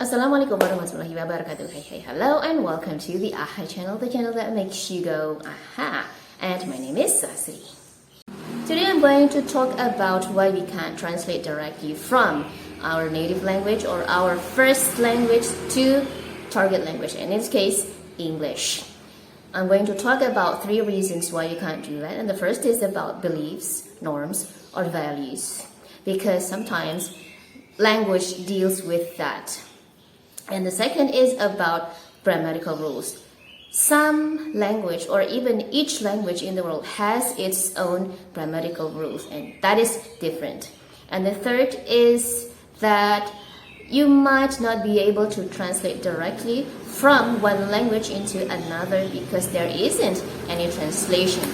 Assalamualaikum warahmatullahi wabarakatuh. Hey, hello and welcome to the AHA channel, the channel that makes you go AHA. And my name is Sasri. Today I'm going to talk about why we can't translate directly from our native language or our first language to target language, in this case, English. I'm going to talk about 3 reasons why you can't do that. And the first is about beliefs, norms, or values. Because sometimes language deals with that. And the second is about grammatical rules. Some language or even each language in the world has its own grammatical rules, and that is different. And the third is that you might not be able to translate directly from one language into another because there isn't any translation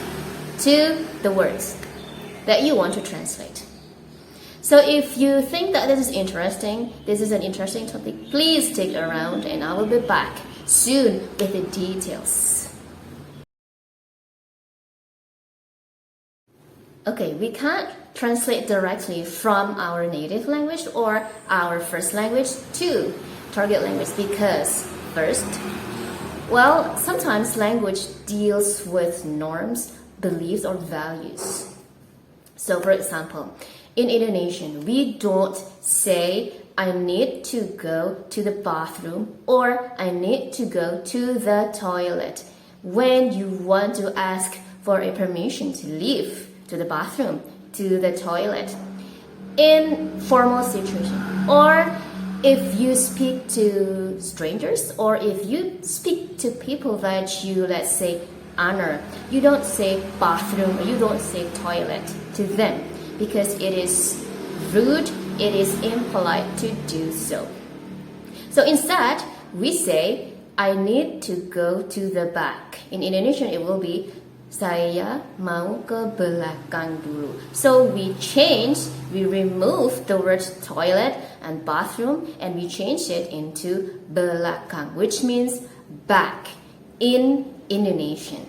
to the words that you want to translate. So if you think that this is an interesting topic, please stick around and I will be back soon with the details. Okay, we can't translate directly from our native language or our first language to target language because first, sometimes language deals with norms, beliefs, or values. So for example, in Indonesian, we don't say, I need to go to the bathroom or I need to go to the toilet when you want to ask for a permission to leave to the bathroom, to the toilet in formal situation. Or if you speak to strangers or if you speak to people that you, let's say, honor, you don't say bathroom or you don't say toilet to them, because it is rude, it is impolite to do so. So instead, we say, I need to go to the back. In Indonesian, it will be, saya mau ke belakang dulu. So we remove the word toilet and bathroom and we change it into belakang, which means back in Indonesian.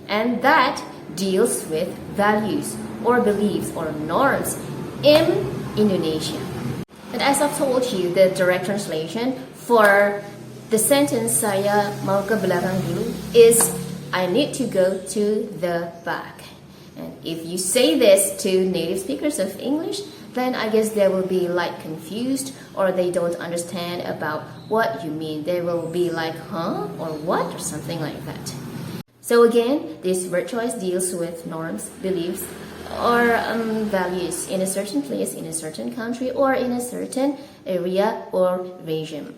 And that deals with values or beliefs or norms in Indonesia. And as I've told you, the direct translation for the sentence saya mau ke belakang dulu is I need to go to the back. And if you say this to native speakers of English, then I guess they will be like confused or they don't understand about what you mean. They will be like, huh? Or what? Or something like that. So again, this word choice deals with norms, beliefs, or values in a certain place, in a certain country, or in a certain area or region.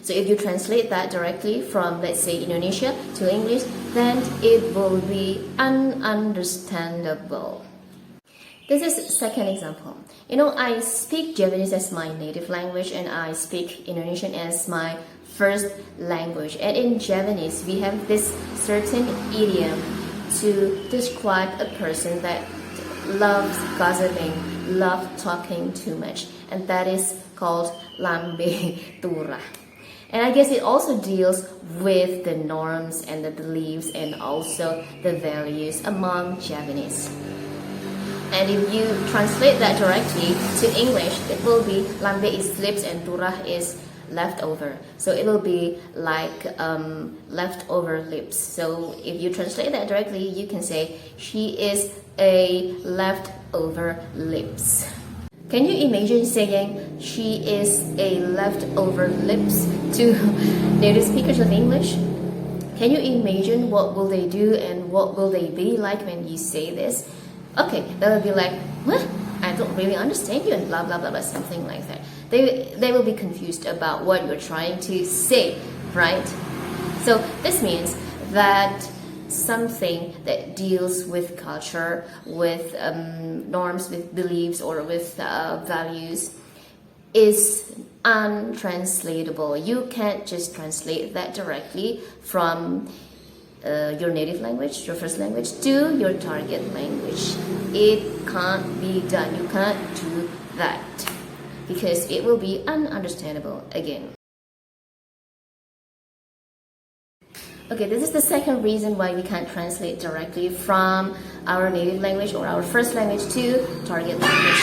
So if you translate that directly from, let's say, Indonesia to English, then it will be ununderstandable. This is the second example. I speak Japanese as my native language and I speak Indonesian as my first language. And in Japanese, we have this certain idiom to describe a person that loves gossiping, loves talking too much. And that is called lambe turah. And I guess it also deals with the norms and the beliefs and also the values among Japanese. And if you translate that directly to English, it will be lambe is lips and turah is leftover. So it will be like leftover lips. So if you translate that directly, you can say she is a leftover lips. Can you imagine saying she is a leftover lips to native speakers of English? Can you imagine what will they do and what will they be like when you say this? Okay, they will be like, what? I don't really understand you and blah blah blah blah, something like that. They will be confused about what you're trying to say, right? So this means that something that deals with culture, with norms, with beliefs, or with values is untranslatable. You can't just translate that directly from your native language, your first language, to your target language. It can't be done. You can't do that because it will be ununderstandable again. Okay, this is the second reason why we can't translate directly from our native language or our first language to target language.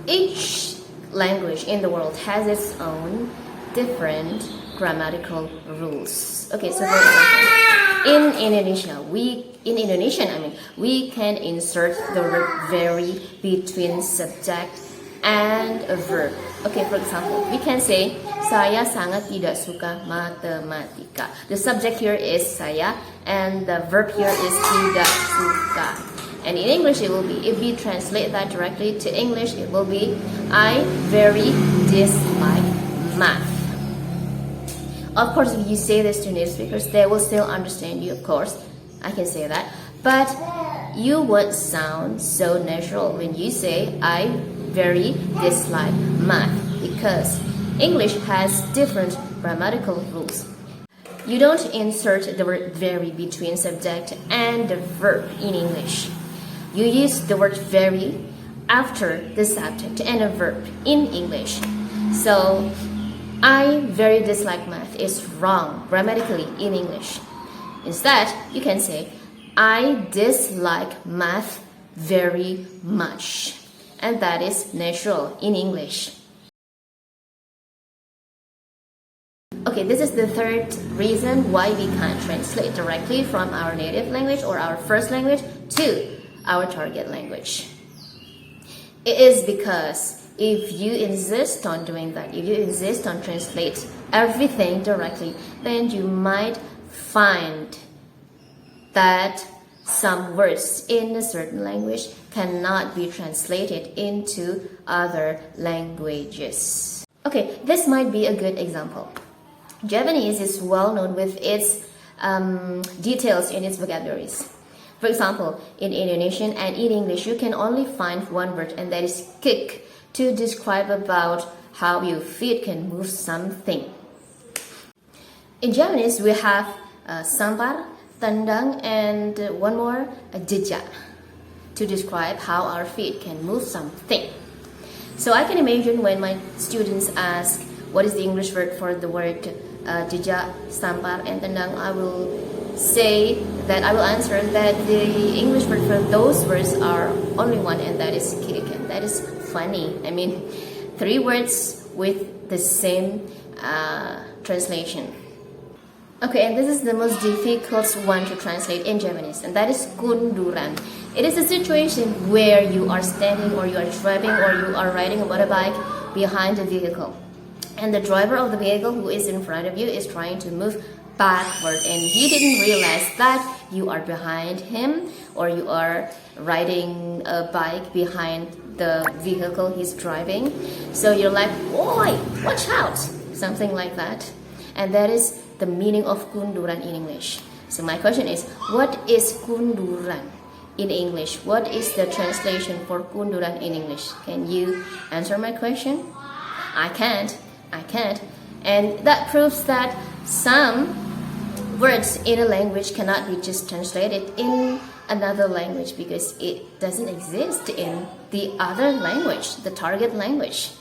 Each language in the world has its own different grammatical rules. Okay, so for example, in Indonesian, we can insert the word very between subject and a verb. Okay, for example, we can say saya sangat tidak suka matematika. The subject here is saya and the verb here is tidak suka. And in English it will be, if we translate that directly to English, it will be I very dislike math. Of course, if you say this to native speakers, they will still understand you, of course. I can say that. But you won't sound so natural when you say I very dislike math, because English has different grammatical rules. You don't insert the word very between subject and the verb in English. You use the word very after the subject and a verb in English. So, I very dislike math is wrong grammatically in English. Instead, you can say, I dislike math very much. And that is natural in English. Okay, this is the third reason why we can't translate directly from our native language or our first language to our target language. It is because if you insist on doing that, if you insist on translate everything directly, then you might find that some words in a certain language cannot be translated into other languages. Okay, this might be a good example. Japanese is well known with its details in its vocabularies. For example, in Indonesian and in English, you can only find one word, and that is kick, to describe about how your feet can move something. In Japanese, we have sambar, tendang, and one more, jejak, to describe how our feet can move something. So I can imagine when my students ask what is the English word for the word jejak, sambar, and tendang, I will answer that the English word for those words are only one, and that is kick. And that is funny. I mean, 3 words with the same translation. Okay, and this is the most difficult one to translate in Japanese, and that is kunduran. It is a situation where you are standing or you are driving or you are riding a motorbike behind a vehicle, and the driver of the vehicle who is in front of you is trying to move backward, and he didn't realize that you are behind him or you are riding a bike behind the vehicle he's driving. So you're like, "Oi, watch out!" Something like that. And that is the meaning of kunduran in English. So my question is, what is kunduran in English? What is the translation for kunduran in English? Can you answer my question? I can't. And that proves that some words in a language cannot be just translated in another language because it doesn't exist in the other language, the target language.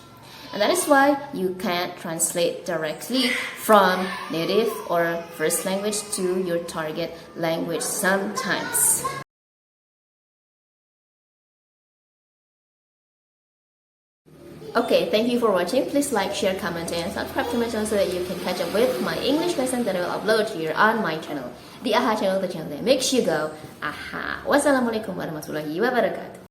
And that is why you can't translate directly from native or first language to your target language sometimes. Okay, thank you for watching. Please like, share, comment, and subscribe to my channel so that you can catch up with my English lesson that I will upload here on my channel. The AHA channel, the channel that makes you go, AHA. Wassalamualaikum warahmatullahi wabarakatuh.